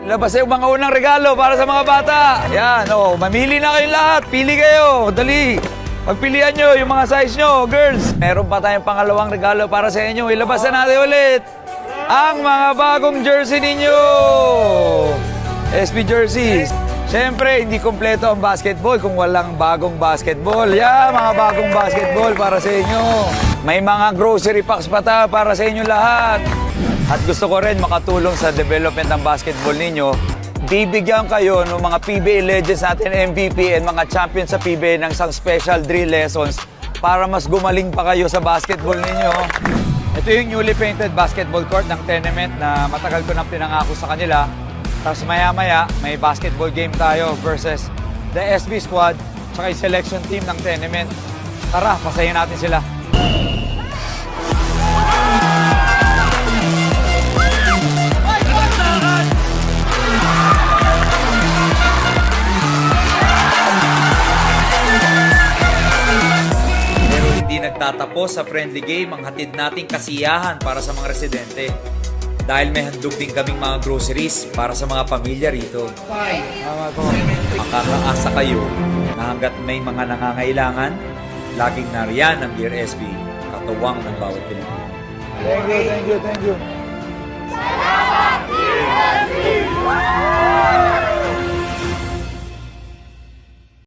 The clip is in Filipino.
Labas yung mga unang regalo para sa mga bata. Yan, oh, mamili na kayong lahat. Pili kayo, dali. Pagpilian nyo yung mga size nyo, girls. Meron pa tayong pangalawang regalo para sa inyo. Ilabas na natin ulit ang mga bagong jersey ninyo. SB jerseys. Siyempre, hindi kompleto ang basketball kung walang bagong basketball. Yeah, mga bagong basketball para sa inyo. May mga grocery packs pa para sa inyo lahat. At gusto ko rin makatulong sa development ng basketball ninyo. Bibigyan kayo ng mga PBA legends natin, MVP and mga champions sa PBA ng isang special drill lessons para mas gumaling pa kayo sa basketball ninyo. Ito yung newly painted basketball court ng Tenement na matagal ko nang pinangako sa kanila. Tapos maya-maya, may basketball game tayo versus the SB squad tsaka yung selection team ng Tenement. Tara, pasayin natin sila. Pero hindi nagtatapos sa friendly game ang hatid nating kasiyahan para sa mga residente. Dahil may handog din kaming mga groceries para sa mga pamilya rito. Makakaasa kayo na hanggat may mga nangangailangan, laging nariyan ang Dear SB, katuwang ng bawat Pilipino. Thank you. Salamat, Dear SB!